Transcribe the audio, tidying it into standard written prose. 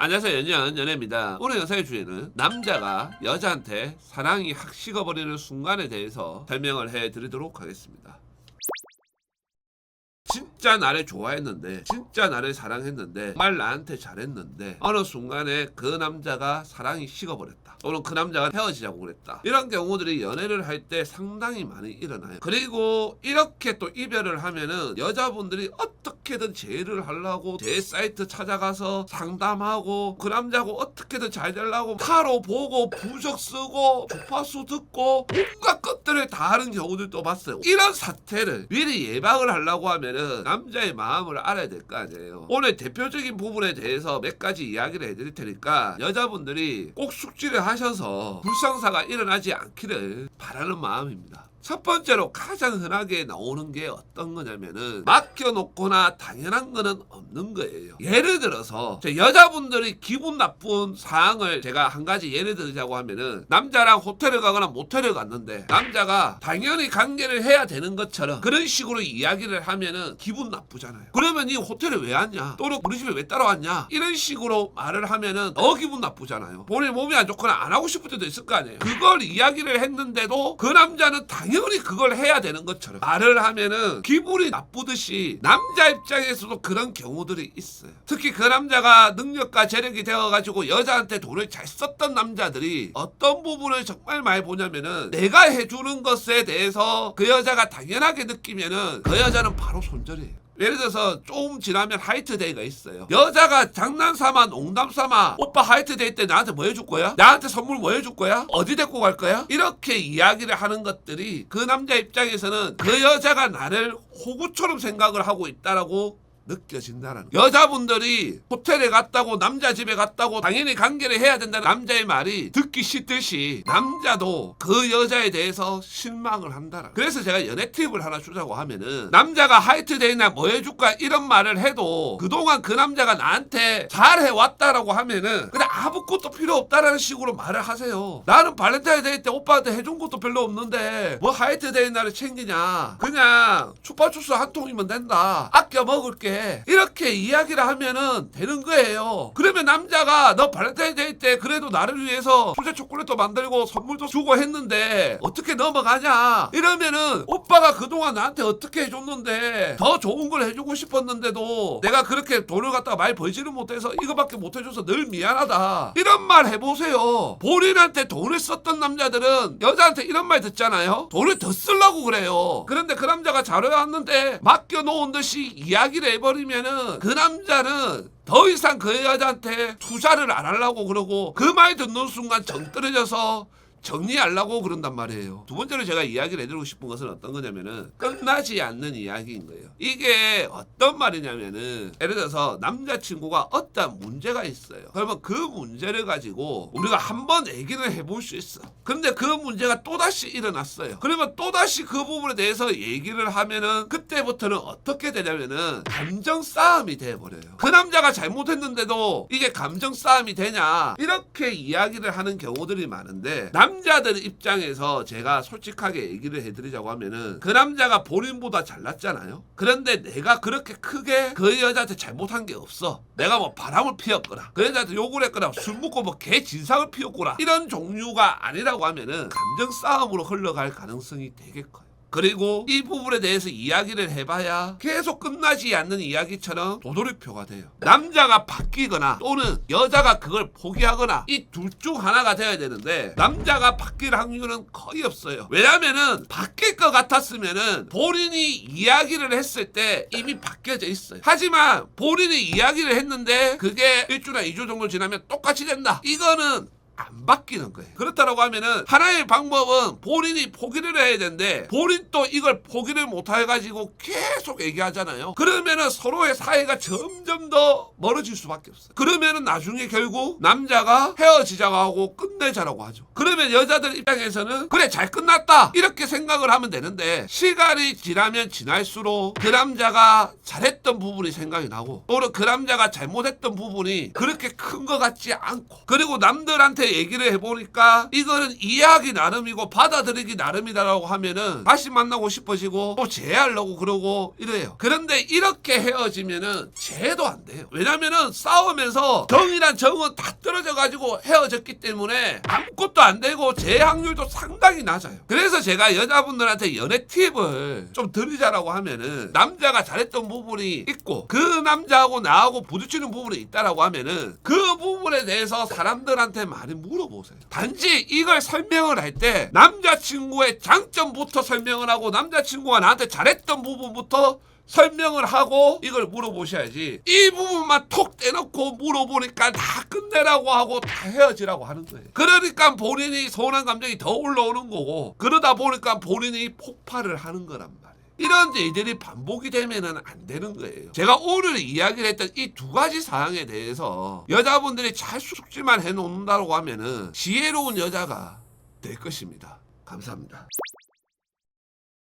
안녕하세요. 연예입니다. 오늘 영상의 주제는 남자가 여자한테 사랑이 확 식어버리는 순간에 대해서 설명을 해드리도록 하겠습니다. 진짜 나를 좋아했는데, 진짜 나를 사랑했는데, 정말 나한테 잘했는데 어느 순간에 그 남자가 사랑이 식어버렸다, 또는 그 남자가 헤어지자고 그랬다. 이런 경우들이 연애를 할 때 상당히 많이 일어나요. 그리고 이렇게 또 이별을 하면은 여자분들이 어떻게든 재회를 하려고 제 사이트 찾아가서 상담하고 그 남자하고 어떻게든 잘 되려고 타로 보고 부적 쓰고 주파수 듣고 온갖 것들을 다 하는 경우들도 봤어요. 이런 사태를 미리 예방을 하려고 하면은 남자의 마음을 알아야 될 거 아니에요. 오늘 대표적인 부분에 대해서 몇 가지 이야기를 해드릴 테니까 여자분들이 꼭 숙지를 하셔서 불상사가 일어나지 않기를 바라는 마음입니다. 첫 번째로 가장 흔하게 나오는 게 어떤 거냐면은 맡겨놓거나 당연한 거는 없는 거예요. 예를 들어서 여자분들이 기분 나쁜 사항을 제가 한 가지 예를 들자고 하면은 남자랑 호텔을 가거나 모텔을 갔는데 남자가 당연히 관계를 해야 되는 것처럼 그런 식으로 이야기를 하면은 기분 나쁘잖아요. 그러면 이 호텔에 왜 왔냐, 또는 우리 집에 왜 따라왔냐, 이런 식으로 말을 하면은 더 기분 나쁘잖아요. 본인 몸이 안 좋거나 안 하고 싶을 때도 있을 거 아니에요. 그걸 이야기를 했는데도 그 남자는 당연히 그걸 해야 되는 것처럼 말을 하면은 기분이 나쁘듯이 남자 입장에서도 그런 경우들이 있어요. 특히 그 남자가 능력과 재력이 되어가지고 여자한테 돈을 잘 썼던 남자들이 어떤 부분을 정말 많이 보냐면은 내가 해주는 것에 대해서 그 여자가 당연하게 느끼면은 그 여자는 바로 손절이에요. 예를 들어서 조금 지나면 화이트데이가 있어요. 여자가 장난삼아 농담삼아 오빠 화이트데이 때 나한테 뭐 해줄 거야? 나한테 선물 뭐 해줄 거야? 어디 데리고 갈 거야? 이렇게 이야기를 하는 것들이 그 남자 입장에서는 그 여자가 나를 호구처럼 생각을 하고 있다라고 느껴진다라는 거예요. 여자분들이 호텔에 갔다고 남자 집에 갔다고 당연히 관계를 해야 된다는 남자의 말이 듣기 싫듯이 남자도 그 여자에 대해서 실망을 한다라는 거예요. 그래서 제가 연애 팁을 하나 주자고 하면은 남자가 화이트데이나 뭐 해줄까 이런 말을 해도 그동안 그 남자가 나한테 잘해왔다라고 하면은 그냥 아무것도 필요 없다라는 식으로 말을 하세요. 나는 발렌타인데이 때 오빠한테 해준 것도 별로 없는데 뭐 화이트데이 날을 챙기냐, 그냥 추파추스 한 통이면 된다, 아껴 먹을게, 이렇게 이야기를 하면은 되는 거예요. 그러면 남자가 너 발렌타인데이 때 그래도 나를 위해서 수제 초콜릿도 만들고 선물도 주고 했는데 어떻게 넘어가냐, 이러면은 오빠가 그동안 나한테 어떻게 해줬는데 더 좋은 걸 해주고 싶었는데도 내가 그렇게 돈을 갖다가 많이 벌지를 못해서 이거밖에 못 해줘서 늘 미안하다, 이런 말 해보세요. 본인한테 돈을 썼던 남자들은 여자한테 이런 말 듣잖아요. 돈을 더 쓰려고 그래요. 그런데 그 남자가 잘해왔는데 맡겨놓은 듯이 이야기를 해버리면은 그 남자는 더 이상 그 여자한테 투자를 안 하려고 그러고 그 말 듣는 순간 정 떨어져서 정리하려고 그런단 말이에요. 두 번째로 제가 이야기를 해드리고 싶은 것은 어떤 거냐면은 끝나지 않는 이야기인 거예요. 이게 어떤 말이냐면은 예를 들어서 남자친구가 어떤 문제가 있어요. 그러면 그 문제를 가지고 우리가 한번 얘기를 해볼 수 있어. 근데 그 문제가 또다시 일어났어요. 그러면 또다시 그 부분에 대해서 얘기를 하면은 그때부터는 어떻게 되냐면은 감정 싸움이 돼버려요. 그 남자가 잘못했는데도 이게 감정 싸움이 되냐, 이렇게 이야기를 하는 경우들이 많은데 남자들 입장에서 제가 솔직하게 얘기를 해드리자고 하면은 그 남자가 본인보다 잘났잖아요. 그런데 내가 그렇게 크게 그 여자한테 잘못한 게 없어. 내가 뭐 바람을 피웠거나 그 여자한테 욕을 했거나 술 먹고 뭐 개 진상을 피웠거나 이런 종류가 아니라고 하면은 감정 싸움으로 흘러갈 가능성이 되게 커요. 그리고 이 부분에 대해서 이야기를 해봐야 계속 끝나지 않는 이야기처럼 도돌이표가 돼요. 남자가 바뀌거나 또는 여자가 그걸 포기하거나 이 둘 중 하나가 돼야 되는데 남자가 바뀔 확률은 거의 없어요. 왜냐면은 바뀔 것 같았으면은 본인이 이야기를 했을 때 이미 바뀌어져 있어요. 하지만 본인이 이야기를 했는데 그게 1주나 2주 정도 지나면 똑같이 된다, 이거는 안 바뀌는 거예요. 그렇다고 하면은 하나의 방법은 본인이 포기를 해야 되는데 본인 또 이걸 포기를 못 해가지고 계속 얘기하잖아요. 그러면은 서로의 사이가 점점 더 멀어질 수밖에 없어요. 그러면은 나중에 결국 남자가 헤어지자고 하고 끝내자라고 하죠. 그러면 여자들 입장에서는 그래 잘 끝났다 이렇게 생각을 하면 되는데 시간이 지나면 지날수록 그 남자가 잘했던 부분이 생각이 나고 또는 그 남자가 잘못했던 부분이 그렇게 큰 것 같지 않고, 그리고 남들한테 남자한테 얘기를 해보니까 이거는 이해하기 나름이고 받아들이기 나름이다라고 하면은 다시 만나고 싶어지고 또 재회하려고 그러고 이래요. 그런데 이렇게 헤어지면은 재회도 안 돼요. 왜냐면은 싸우면서 정이란 정은 다 떨어져 가지고 헤어졌기 때문에 아무것도 안 되고 재회 확률도 상당히 낮아요. 그래서 제가 여자분들한테 연애 팁을 좀 드리자라고 하면은 남자가 잘했던 부분이 있고 그 남자하고 나하고 부딪히는 부분이 있다라고 하면은 그 부분에 대해서 사람들한테 많이 물어보세요. 단지 이걸 설명을 할 때 남자친구의 장점부터 설명을 하고 남자친구가 나한테 잘했던 부분부터 설명을 하고 이걸 물어보셔야지 이 부분만 톡 떼놓고 물어보니까 다 끝내라고 하고 다 헤어지라고 하는 거예요. 그러니까 본인이 서운한 감정이 더 올라오는 거고 그러다 보니까 본인이 폭발을 하는 거란 말이에요. 이런 일들이 반복이 되면은 안 되는 거예요. 제가 오늘 이야기를 했던 이 두 가지 사항에 대해서 여자분들이 잘 숙지만 해놓는다고 하면은 지혜로운 여자가 될 것입니다. 감사합니다.